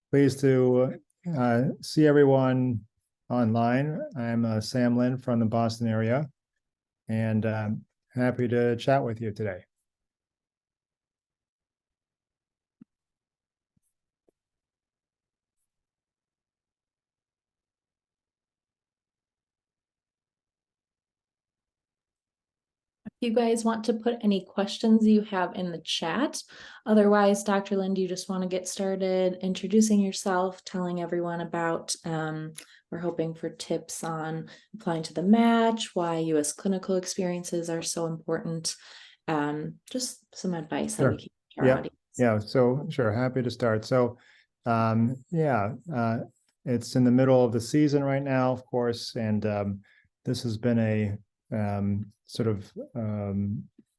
Pleased to see everyone online. I'm Sam Lin from the Boston area, and happy to chat with you today. If you guys want to put any questions you have in the chat. Otherwise, Dr. Lin, do you just want to get started introducing yourself, telling everyone about, we're hoping for tips on applying to the match, why U.S. clinical experiences are so important. Just some advice that we can give our audience. Yeah, so sure, happy to start. So it's in the middle of the season right now, of course, and this has been a sort of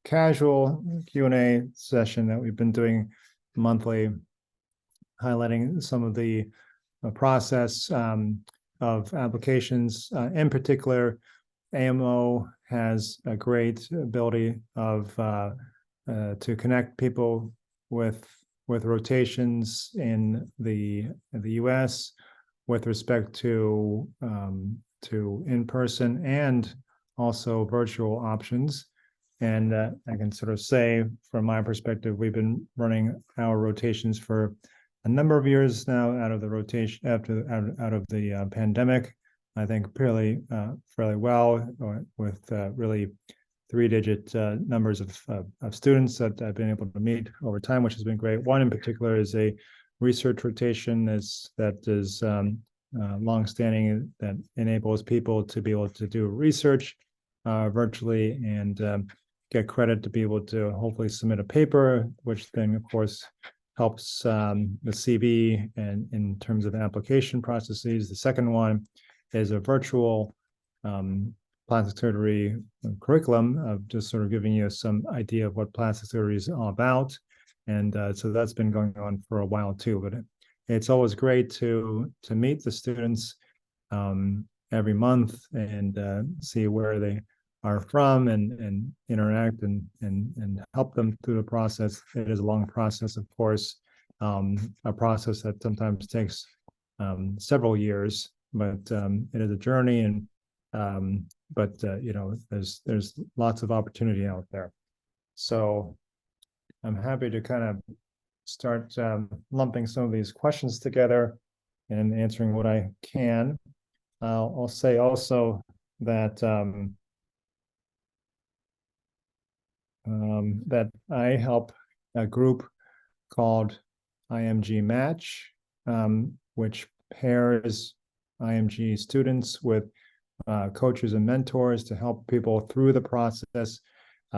casual Q&A session that we've been doing monthly, highlighting some of the process of applications. In particular, AMO has a great ability of to connect people with rotations in the U.S. with respect to in-person and also virtual options. And I can sort of say, from my perspective, we've been running our rotations for a number of years now out of the rotation out of the pandemic. I think fairly well, with really three-digit numbers of students that I've been able to meet over time, which has been great. One in particular is a research rotation that is longstanding, that enables people to be able to do research virtually and get credit to be able to hopefully submit a paper, which then, of course, helps the CV and in terms of application processes. The second one is a virtual plastic surgery curriculum, of just sort of giving you some idea of what plastic surgery is all about. And so that's been going on for a while too, but it's always great to meet the students every month and see where they are from and interact and help them through the process. It is a long process, of course, a process that sometimes takes several years, but it is a journey, and you know, there's lots of opportunity out there. So I'm happy to kind of start lumping some of these questions together and answering what I can. I'll say also that that I help a group called IMG Match, which pairs IMG students with coaches and mentors to help people through the process.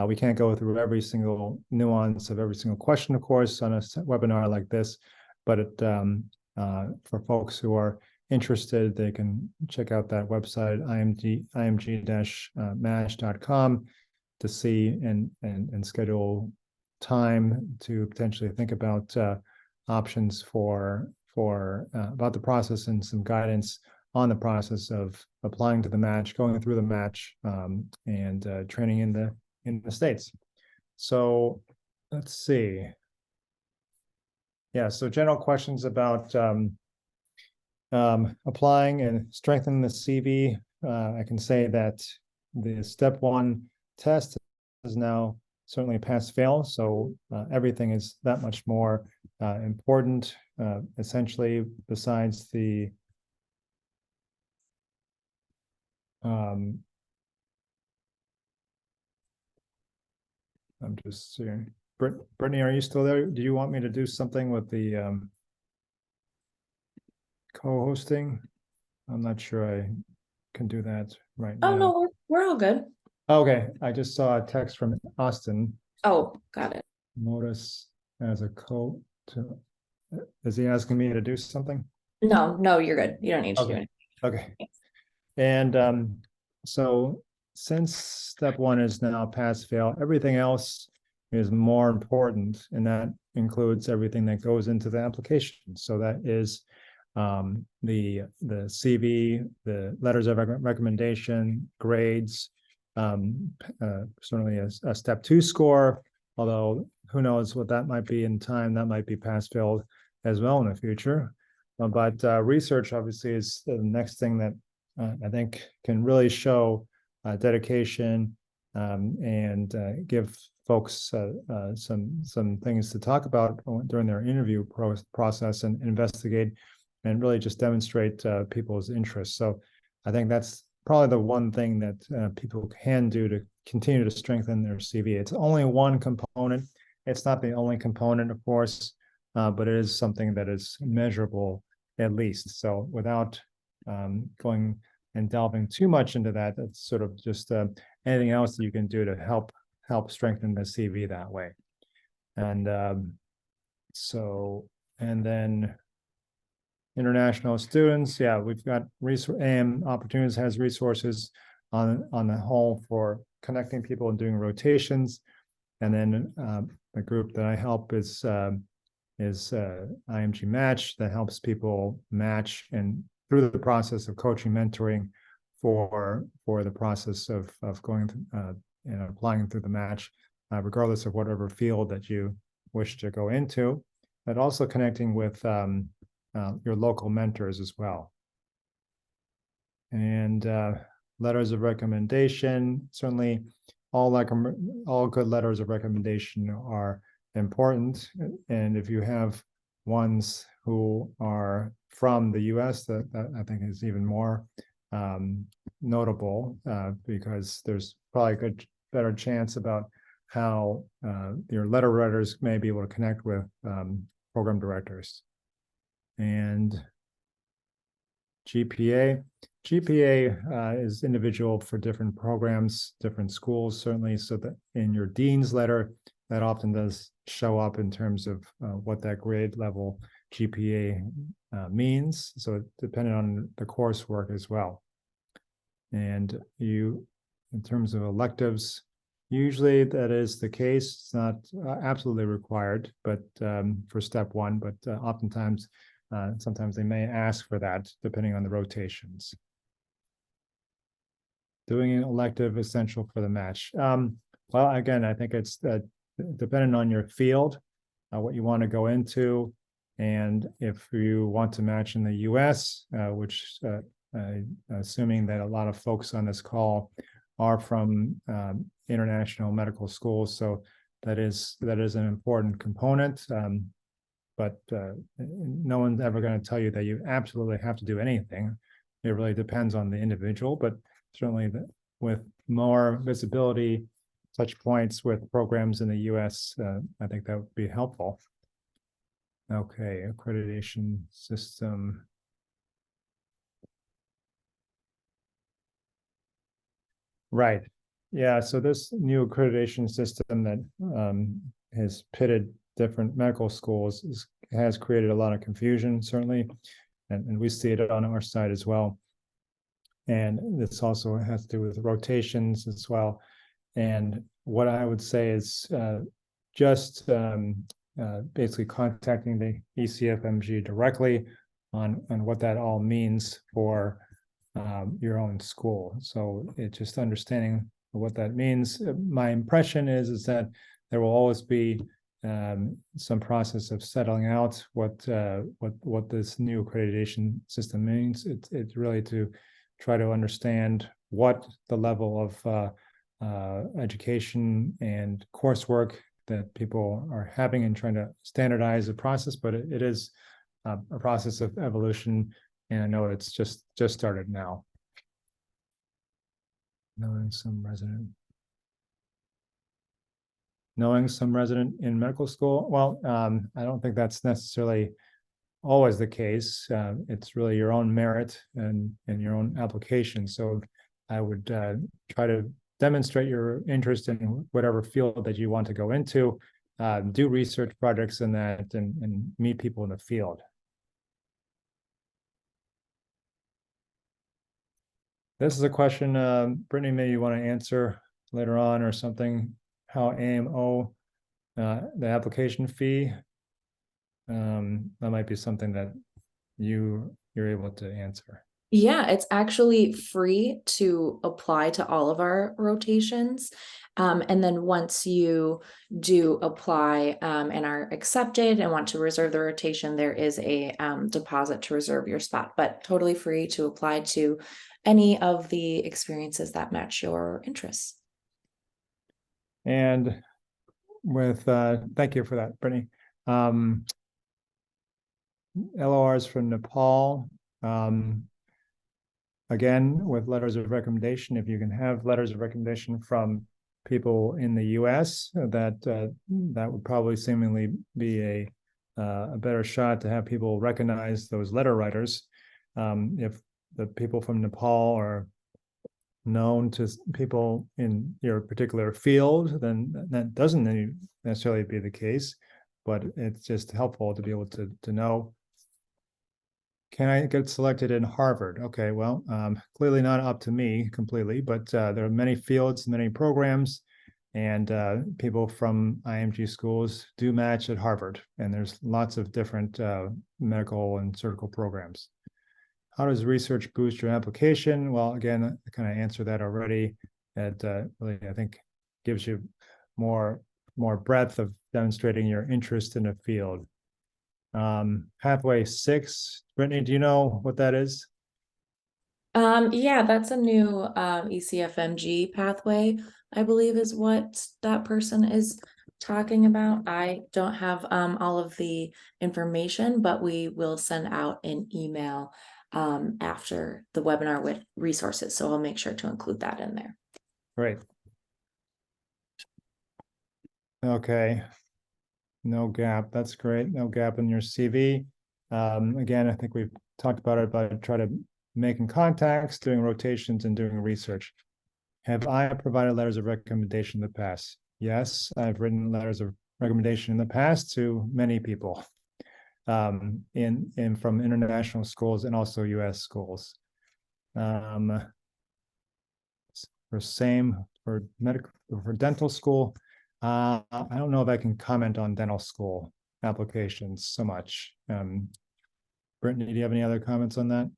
We can't go through every single nuance of every single question, of course, on a webinar like this, but for folks who are interested, they can check out that website, img-mash.com, to see and schedule time to potentially think about options for about the process and some guidance on the process of applying to the match, going through the match, and training in the States. So let's see. Yeah, so general questions about applying and strengthening the CV. I can say that the step one test is now certainly pass-fail, so everything is that much more important, essentially, besides the I'm just seeing. Brittany, are you still there? Do you want me to do something with the co-hosting? I'm not sure I can do that right now. Oh, no, we're all good. Okay, I just saw a text from Austin. Oh, got it. Notice as a is he asking me to do something? No, you're good. You don't need to do anything. Okay. And so since step one is now pass-fail, everything else is more important, and that includes everything that goes into the application. So that is the CV, the letters of recommendation, grades, certainly a step two score, although who knows what that might be in time. That might be pass-failed as well in the future. But research obviously is the next thing that I think can really show dedication and give folks some things to talk about during their interview process and investigate and really just demonstrate people's interests. So I think that's probably the one thing that people can do to continue to strengthen their CV. It's only one component. It's not the only component, of course, but it is something that is measurable at least. So without going and delving too much into that, it's sort of just anything else that you can do to help strengthen the CV that way. And and then international students, yeah, we've got AM Opportunities has resources on the whole for connecting people and doing rotations. And then the group that I help is IMG Match, that helps people match and through the process of coaching, mentoring for the process of going and applying through the match, regardless of whatever field that you wish to go into, but also connecting with your local mentors as well. And letters of recommendation, certainly all good letters of recommendation are important. And if you have ones who are from the US, that I think is even more notable because there's probably a better chance about how your letter writers may be able to connect with program directors. And GPA is individual for different programs, different schools, certainly. So that in your dean's letter, that often does show up in terms of what that grade level GPA means. So depending on the coursework as well. And in terms of electives, usually that is the case. It's not absolutely required, but for step one, but oftentimes, sometimes they may ask for that depending on the rotations. Doing an elective essential for the match. Well, again, I think it's dependent on your field, what you want to go into. And if you want to match in the US, which assuming that a lot of folks on this call are from international medical schools, so that is an important component. But no one's ever going to tell you that you absolutely have to do anything. It really depends on the individual, but certainly with more visibility, touch points with programs in the US, I think that would be helpful. Okay, accreditation system. Right. Yeah, so this new accreditation system that has pitted different medical schools has created a lot of confusion, certainly, and we see it on our side as well. And this also has to do with rotations as well. And what I would say is just basically contacting the ECFMG directly on what that all means for your own school. So it's just understanding what that means. My impression is that there will always be some process of settling out what this new accreditation system means. It's really to try to understand what the level of education and coursework that people are having and trying to standardize the process, but it is a process of evolution, and I know it's just started now. Knowing some resident in medical school. Well, I don't think that's necessarily always the case. It's really your own merit and your own application. So I would try to demonstrate your interest in whatever field that you want to go into, do research projects in that, and meet people in the field. This is a question, Brittany, maybe you want to answer later on or something. How AMO, the application fee, that might be something that you're able to answer. Yeah, it's actually free to apply to all of our rotations. And then once you do apply and are accepted and want to reserve the rotation, there is a deposit to reserve your spot, but totally free to apply to any of the experiences that match your interests. And with, thank you for that, Brittany. LORs from Nepal. Again, with letters of recommendation, if you can have letters of recommendation from people in the US, that would probably seemingly be a better shot to have people recognize those letter writers. If the people from Nepal are known to people in your particular field, then that doesn't necessarily be the case, but it's just helpful to be able to know. Can I get selected in Harvard? Okay, well, clearly not up to me completely, but there are many fields, many programs, and people from IMG schools do match at Harvard, and there's lots of different medical and surgical programs. How does research boost your application? Well, again, I kind of answered that already. It really, I think, gives you more breadth of demonstrating your interest in a field. Pathway 6, Brittany, do you know what that is? Yeah, that's a new ECFMG pathway, I believe is what that person is talking about. I don't have all of the information, but we will send out an email after the webinar with resources. So I'll make sure to include that in there. Great. Okay. No gap. That's great. No gap in your CV. Again, I think we've talked about it, but try to making contacts, doing rotations, and doing research. Have I provided letters of recommendation in the past? Yes, I've written letters of recommendation in the past to many people, in from international schools and also U.S. schools. For medical, for dental school, I don't know if I can comment on dental school applications so much. Brittany, do you have any other comments on that?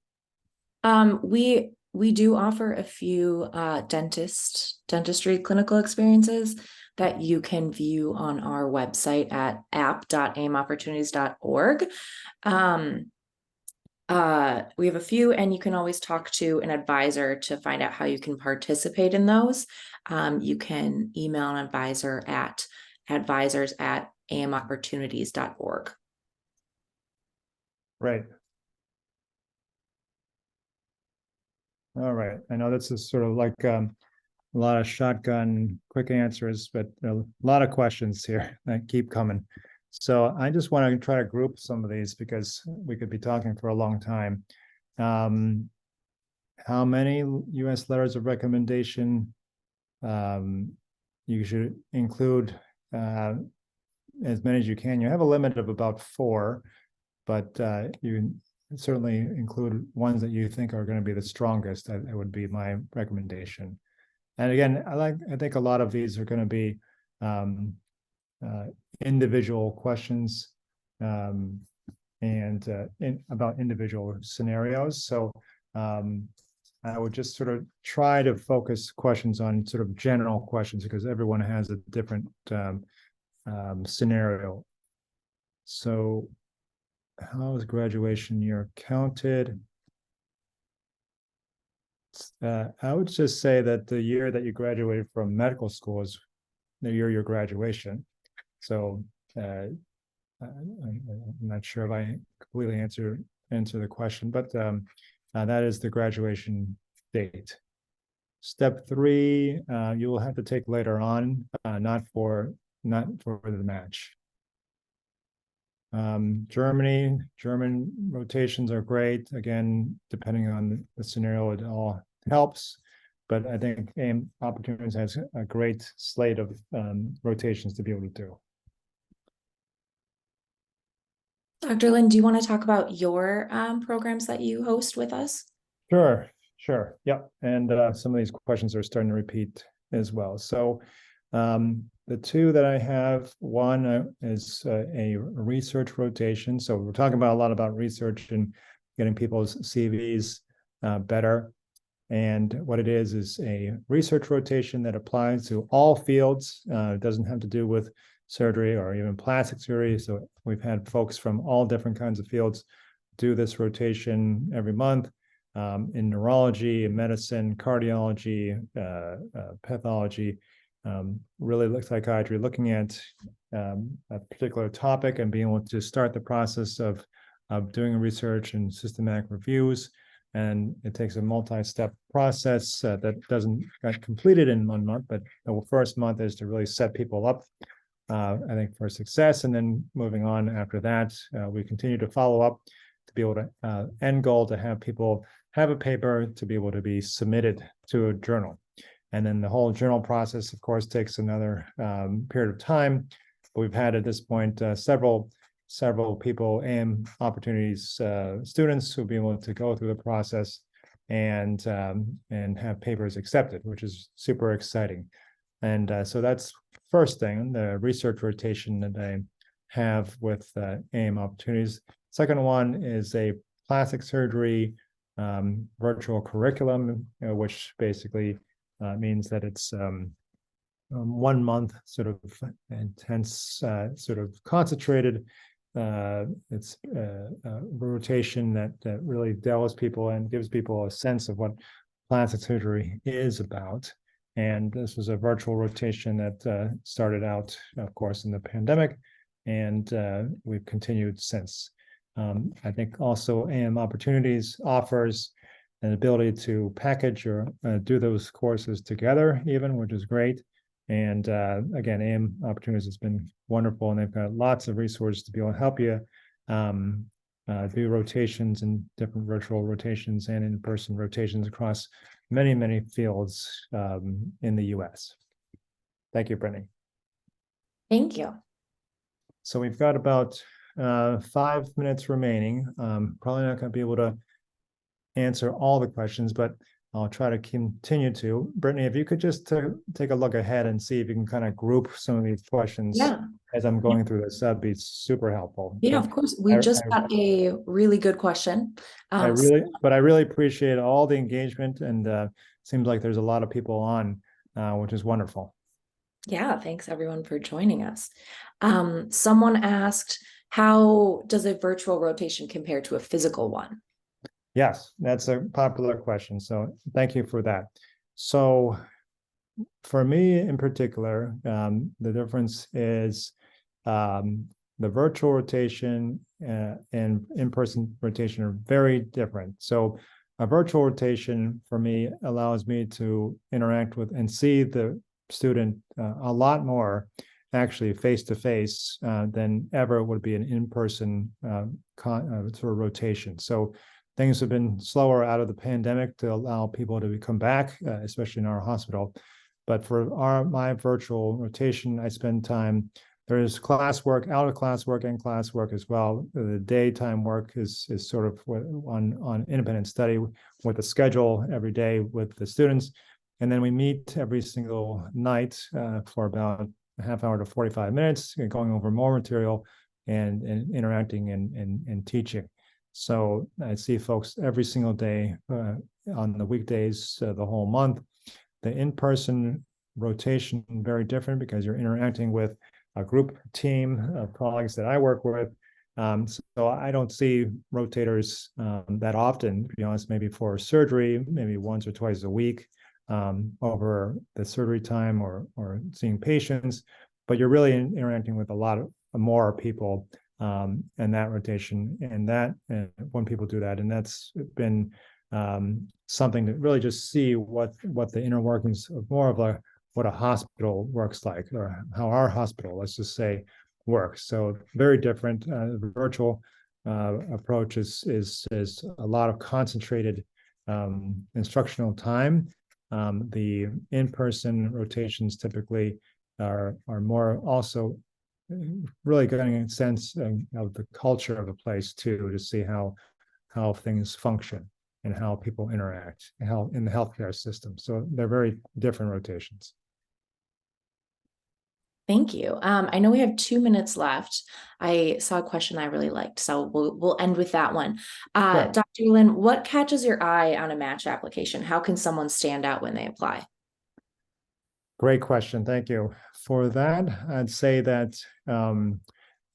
We do offer a few dentistry clinical experiences that you can view on our website at app.aimopportunities.org. We have a few, and you can always talk to an advisor to find out how you can participate in those. You can email an advisor at advisors@aimopportunities.org. Right. All right. I know this is sort of like a lot of shotgun quick answers, but a lot of questions here that keep coming. So I just want to try to group some of these because we could be talking for a long time. How many U.S. letters of recommendation? You should include as many as you can. You have a limit of about 4, but you certainly include ones that you think are going to be the strongest. That would be my recommendation. And again, I think a lot of these are going to be individual questions and about individual scenarios. So I would just sort of try to focus questions on sort of general questions because everyone has a different scenario. So how is graduation year counted? I would just say that the year that you graduated from medical school is the year of your graduation. So I'm not sure if I completely answer the question, but that is the graduation date. Step 3, you will have to take later on, not for the match. German rotations are great. Again, depending on the scenario, it all helps. But I think AIM Opportunities has a great slate of rotations to be able to do. Dr. Lynn, do you want to talk about your programs that you host with us? Sure. Yep. And some of these questions are starting to repeat as well. So the 2 that I have, one is a research rotation. So we're talking about a lot about research and getting people's CVs better. And what it is a research rotation that applies to all fields. It doesn't have to do with surgery or even plastic surgery. So we've had folks from all different kinds of fields do this rotation every month, in neurology, in medicine, cardiology, pathology, really psychiatry, looking at a particular topic and being able to start the process of doing research and systematic reviews. And it takes a multi-step process that doesn't get completed in 1 month, but the first month is to really set people up, I think, for success. And then moving on after that, we continue to follow up to be able to, end goal, to have people have a paper to be able to be submitted to a journal. And then the whole journal process, of course, takes another period of time. But we've had at this point several people and opportunities, students who'll be able to go through the process and have papers accepted, which is super exciting. And so that's first thing, the research rotation that I have with AM opportunities. Second one is a plastic surgery virtual curriculum, which basically means that it's 1 month sort of intense, sort of concentrated. It's a rotation that really delves people and gives people a sense of what plastic surgery is about. And this was a virtual rotation that started out, of course, in the pandemic, and we've continued since. I think also AM Opportunities offers an ability to package or do those courses together even, which is great. And again, AM Opportunities has been wonderful, and they've got lots of resources to be able to help you do rotations and different virtual rotations and in-person rotations across many, many fields in the US. Thank you, Brittany. Thank you. So we've got about 5 minutes remaining. Probably not going to be able to answer all the questions, but I'll try to continue to. Brittany, if you could just take a look ahead and see if you can kind of group some of these questions as I'm going through this, that'd be super helpful. Yeah, of course. We just got a really good question. I really appreciate all the engagement, and seems like there's a lot of people on, which is wonderful. Yeah, thanks everyone for joining us. Someone asked, how does a virtual rotation compare to a physical one? Yes, that's a popular question. So thank you for that. So for me in particular, the difference is the virtual rotation and in-person rotation are very different. So a virtual rotation for me allows me to interact with and see the student a lot more actually face-to-face than ever would be an in-person sort of rotation. So things have been slower out of the pandemic to allow people to come back, especially in our hospital. But for my virtual rotation, I spend time, there's classwork, out of classwork and classwork as well. The daytime work is sort of on independent study with a schedule every day with the students. And then we meet every single night for about a half hour to 45 minutes, going over more material and interacting and teaching. So I see folks every single day on the weekdays, the whole month. The in-person rotation, very different because you're interacting with a group team of colleagues that I work with. So I don't see rotators that often, to be honest, maybe for surgery, maybe once or twice a week over the surgery time or seeing patients, but you're really interacting with a lot of more people and that rotation and when people do that. And that's been something to really just see what the inner workings of more of what a hospital works like, or how our hospital, let's just say, works. So very different. The virtual approach is a lot of concentrated instructional time. The in-person rotations typically are more also really getting a sense of the culture of the place too, to see how things function and how people interact in the healthcare system. So they're very different rotations. Thank you. I know we have 2 minutes left. I saw a question I really liked, so we'll end with that one. Sure. Dr. Lynn, what catches your eye on a match application? How can someone stand out when they apply? Great question. Thank you. For that, I'd say that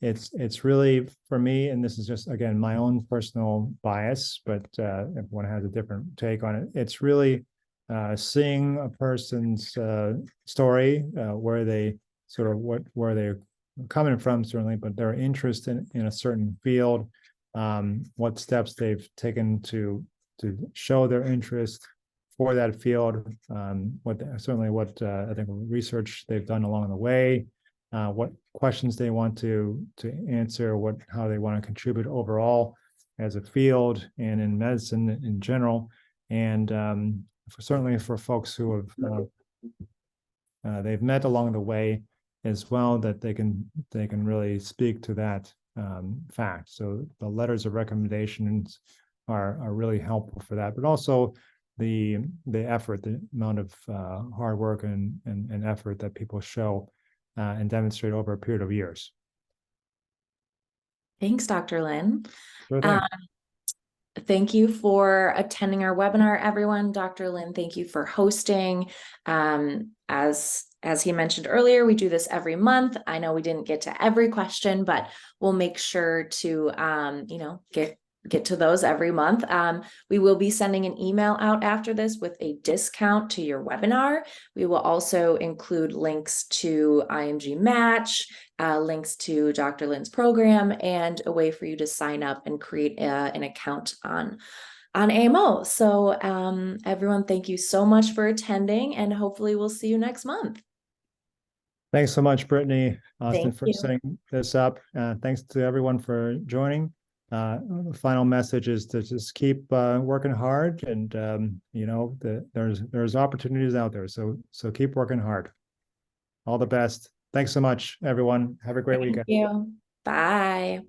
it's really for me, and this is just again my own personal bias, but everyone has a different take on it. It's really seeing a person's story, where they sort of where they're coming from, certainly, but their interest in a certain field, what steps they've taken to show their interest for that field, what I think research they've done along the way, what questions they want to answer, how they want to contribute overall as a field and in medicine in general, and certainly for folks who have they've met along the way as well, that they can really speak to that fact. So the letters of recommendations are really helpful for that, but also the effort, the amount of hard work and effort that people show and demonstrate over a period of years. Thanks, Dr. Lynn. Sure thing. Thank you for attending our webinar, everyone. Dr. Lynn, thank you for hosting. As he mentioned earlier, we do this every month. I know we didn't get to every question, but we'll make sure to get to those every month. We will be sending an email out after this with a discount to your webinar. We will also include links to IMG Match, links to Dr. Lynn's program, and a way for you to sign up and create an account on AMO. So everyone, thank you so much for attending, and hopefully we'll see you next month. Thanks so much, Brittany, Austin, Thank for you. setting this up. Thanks to everyone for joining. Final message is to just keep working hard, and there's opportunities out there. So keep working hard. All the best. Thanks so much, everyone. Have a great weekend. Thank you. Bye.